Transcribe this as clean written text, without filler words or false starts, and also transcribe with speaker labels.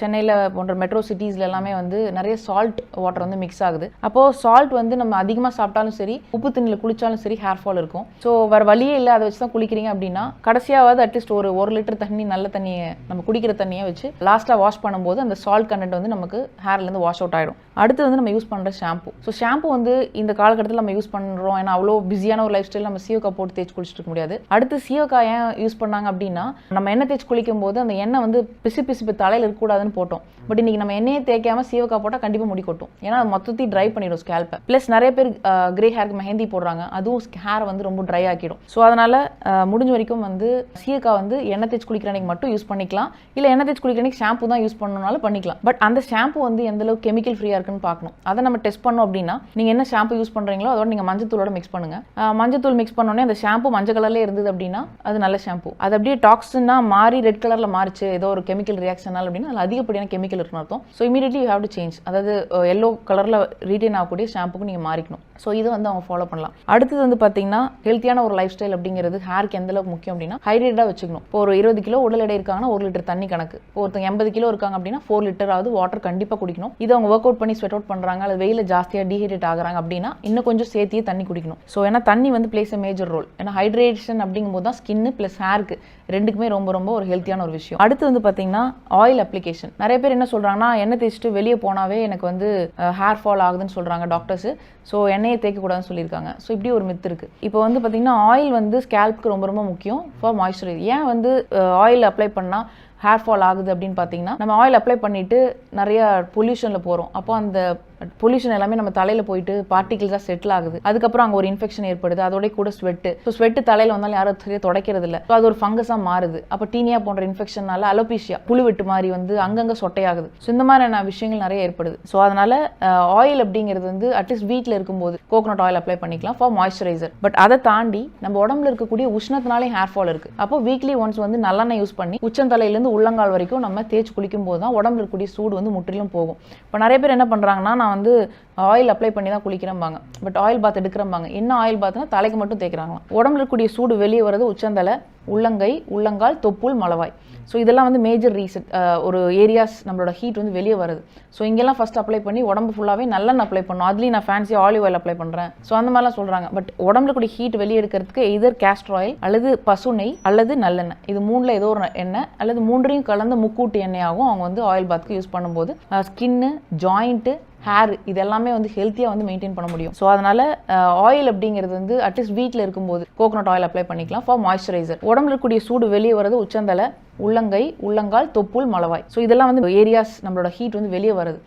Speaker 1: சென்னையில் போன்ற மெட்ரோ சிட்டிஸ்ல எல்லாமே வந்து நிறைய சால்ட் வாட்டர் வந்து மிக்ஸ் ஆகுது. அப்போது சால்ட் வந்து நம்ம அதிகமாக சாப்பிட்டாலும் சரி, உப்பு தண்ணியில் குளிச்சாலும் சரி ஹேர் ஃபால் இருக்கும். ஸோ வேறு வழியே இல்லை, அதை வச்சு தான் குளிக்கிறீங்க அப்படின்னா கடைசியாவது அட்லீஸ்ட் ஒரு லிட்டர் தண்ணி, நல்ல தண்ணியை, நம்ம குடிக்கிற தண்ணியை வச்சு லாஸ்ட்டாக வாஷ் பண்ணும்போது அந்த சால்ட் கண்டென்ட் வந்து நமக்கு ஹேர்லேருந்து வாஷ் அவுட் ஆகிடும். அடுத்து வந்து நம்ம யூஸ் பண்ணுற ஷாம்பு. ஸோ ஷாம்பு வந்து இந்த காலகட்டத்தில் நம்ம யூஸ் பண்ணுறோம், ஏன்னா அவ்வளோ பிஸியான ஒரு லைஃப் ஸ்டைல், நம்ம சீவக்காய் போட்டு தேய்ச்சி குளிச்சுட்டு இருக்க முடியாது. அடுத்து சீவக்காய் ஏன் யூஸ் பண்ணாங்க அப்படின்னா, நம்ம எண்ணெய் தேய்ச்சி குளிக்கும் போது அந்த எண்ணெய் வந்து பிசு தலையில் இருக்கக்கூடாதுன்னு போட்டோம். பட் இன்னைக்கு நம்ம எண்ணெயை தேய்க்காம சீவக்காய் போட்டால் கண்டிப்பாக முடி கொட்டும், ஏன்னா அது மொத்தத்தையும் ட்ரை பண்ணிடும் ஸ்கேல்பை. ப்ளஸ் நிறைய பேர் கிரே ஹேருக்கு மெஹந்தி போடுறாங்க, அதுவும் ஹேர் வந்து ரொம்ப ட்ரை ஆக்கிடும். ஸோ அதனால் முடிஞ்ச வரைக்கும் வந்து சீவக்காய் வந்து எண்ணெய் தேய்ச்சி குளிக்கிற அன்னைக்கு மட்டும் யூஸ் பண்ணிக்கலாம், இல்லை எண்ணெய் தேய்ச்சி குளிக்கிற அன்னைக்கு ஷாம்பு தான் யூஸ் பண்ணணும்னாலும் பண்ணிக்கலாம். பட் அந்த ஷாம்பு வந்து எந்த அளவுக்கு கெமிக்கல் ஃப்ரீயாக இருக்குன்னு பார்க்கணும். அதை நம்ம டெஸ்ட் பண்ணோம் அப்படின்னா, நீங்கள் என்ன ஷாம்பு யூஸ் பண்ணுறீங்களோ அதோட நீங்கள் மஞ்சத்தூளோட மிக்ஸ் பண்ணுங்க. மஞ்சத்தூள் மிக்ஸ் பண்ணோடனே அந்த ஷாம்பு மஞ்சள் கலர்லேயே இருந்தது அப்படின்னா அது நல்ல ஷாம்பு. அது அப்படியே டாக்ஸின்னா மாறி ரெட் கலரில் மாறிச்சு ஏதோ ஒரு கெமிக்கல் ரியாக்ஷனால் அப்படின்னா அதில் அதிகப்படியான கெமிக்கல் இருக்குன்னு அர்த்தம். So immediately you have to change, அதாவது எல்லோ கலரில் ரீட்டைன் ஆகக்கூடிய ஷாம்புக்கு நீங்கள் மாறிக்கணும். ஸோ இது வந்து அவங்க ஃபாலோ பண்ணலாம். அடுத்தது வந்து பார்த்தீங்கன்னா, ஹெல்த்தியான ஒரு லைஃப் ஸ்டைல் அப்படிங்கிறது ஹேருக்கு எந்த அளவுக்கு முக்கியம் அப்படின்னா, ஹைட்ரேட்டாக வச்சுக்கணும். இப்போ ஒரு 20 கிலோ உடல் எடை இருக்காங்கன்னா 1 லிட்டர் தண்ணி கணக்கு. இப்போ ஒருத்தங்க 80 கிலோ இருக்காங்க அப்படின்னா 4 லிட்டராவது வாட்டர் கண்டிப்பாக குடிக்கணும். இது அவங்க ஒர்க் அவுட் பண்ணி ஸ்வெட் அவுட் பண்ணுறாங்க, அல்லது வெயில ஜாஸ்தியாக டீஹைட்ரேட் ஆகுறாங்க அப்படின்னா இன்னும் கொஞ்சம் சேர்த்தியே தண்ணி குடிக்கணும். ஸோ ஏன்னா தண்ணி வந்து பிளேஸ் அ மேஜர் ரோல். ஏன்னா ஹைட்ரேஷன் அப்படிங்கும்போது தான் ஸ்கின்னு ப்ளஸ் ஹேருக்கு ரெண்டுக்குமே ரொம்ப ரொம்ப ஒரு ஹெல்த்தியான ஒரு விஷயம். அடுத்து வந்து பார்த்தீங்கன்னா ஆயில் அப்ளிகேஷன். நிறைய பேர் என்ன சொல்கிறாங்கன்னா, எண்ணெய் தேய்ச்சிட்டு வெளியே போனாவே எனக்கு வந்து ஹேர் ஃபால் ஆகுதுன்னு சொல்கிறாங்க டாக்டர்ஸ். ஸோ எண்ணெயை தேய்க்கக்கூடாதுன்னு சொல்லியிருக்காங்க. ஸோ இப்படி ஒரு மித்து இருக்குது. இப்போ வந்து பார்த்தீங்கன்னா ஆயில் வந்து ஸ்கேல்ப்க்கு ரொம்ப ரொம்ப முக்கியம் ஃபார் மாய்ஸ்சரைஸ். ஏன் வந்து ஆயில் அப்ளை பண்ணால் ஹேர் ஃபால் ஆகுது அப்படின்னு பார்த்தீங்கன்னா, நம்ம ஆயில் அப்ளை பண்ணிவிட்டு நிறைய பொல்யூஷனில் போகிறோம். அப்போ அந்த பொல்யூஷன் எல்லாமே நம்ம தலையில் போயிட்டு பார்ட்டிகிள்ஸாக செட்டில் ஆகுது. அதுக்கப்புறம் அங்கே ஒரு இன்ஃபெக்ஷன் ஏற்படுது, அதோட கூட ஸ்வெட்டு. ஸோ ஸ்வெட்டு தலையில் வந்தாலும் யாரும் சரியாக துடைக்கிறது இல்லை. ஸோ அது ஒரு ஃபங்கஸாக மாறுது. அப்போ டீனியா போன்ற இன்ஃபெக்ஷனால அலோபீஷியா, புழுவெட்டு மாதிரி வந்து அங்கங்கே சொட்டையாகுது. ஸோ இந்த மாதிரியான விஷயங்கள் நிறைய ஏற்படுது. ஸோ அதனால் ஆயில் அப்படிங்கிறது வந்து அட்லீஸ்ட் வீட்டில் இருக்கும்போது கோகோனட் ஆயில் அப்ளை பண்ணிக்கலாம் ஃபார் மாய்ஸ்சரைசர். பட் அதை தாண்டி நம்ம உடம்புல இருக்கக்கூடிய உஷ்ணத்தினாலே ஹேர் ஃபால் இருக்குது. அப்போ வீக்லி ஒன்ஸ் வந்து நல்லெண்ணெய் யூஸ் பண்ணி உச்சந்தலையிலேருந்து உள்ளங்கால் வரைக்கும் நம்ம தேய்ச்சி குளிக்கும் போது தான் உடம்புல இருக்கக்கூடிய சூடு வந்து முற்றிலும் போகும். இப்போ நிறைய பேர் என்ன பண்ணுறாங்கன்னா, நான் வந்து ஆயில் அப்ளை பண்ணி தான் குளிக்கிறம்பாங்க, பட் ஆயில் பாத் எடுக்கிறம்பாங்க. என்ன ஆயில் பாத்னா தலைக்கு மட்டும் தேய்க்கிறாங்களாம். உடம்புல இருக்கக்கூடிய சூடு வெளியே வரது உச்சந்தலை, உள்ளங்கை, உள்ளங்கால், தொப்புள், மலவாய். ஸோ இதெல்லாம் வந்து மேஜர் ரீசன், ஒரு ஏரியாஸ் நம்மளோட ஹீட் வந்து வெளியே வருது. ஸோ இங்கெல்லாம் ஃபஸ்ட் அப்ளை பண்ணி உடம்பு ஃபுல்லாகவே நல்லெண்ணெய் அப்ளை பண்ணணும். அதுலேயும் நான் ஃபேன்சி ஆலிவ் ஆயில் அப்ளை பண்ணுறேன். ஸோ அந்த மாதிரிலாம் சொல்கிறாங்க. பட் உடம்புல கூடிய ஹீட் வெளியே எடுக்கிறதுக்கு எதர் கேஸ்டர் ஆயில் அல்லது பசு நெய் அல்லது நல்லெண்ணெய், இது மூணில் ஏதோ ஒரு எண்ணெய் அல்லது மூன்றையும் கலந்த முக்கூட்டு எண்ணெயாகவும் அவங்க வந்து ஆயில் பாத்துக்கு யூஸ் பண்ணும்போது ஸ்கின்னு, ஜாயிண்ட்டு, ஹேர் இது எல்லாமே வந்து ஹெல்த்தியாக வந்து மெயின்டைன் பண்ண முடியும். ஸோ அதனால் ஆயில் அப்படிங்கிறது வந்து அட்லீஸ்ட் வீட்டில் இருக்கும்போது கோகோனட் ஆயில் அப்ளை பண்ணிக்கலாம் ஃபார் மாய்ஸ்சரைசர். உடம்புல இருக்கக்கூடிய சூடு வெளியே வரது உச்சந்தலை, உள்ளங்கை, உள்ளங்கால், தொப்புள், மலவாய். ஸோ இதெல்லாம் வந்து ஏரியாஸ் நம்மளோட ஹீட் வந்து வெளியே வருது.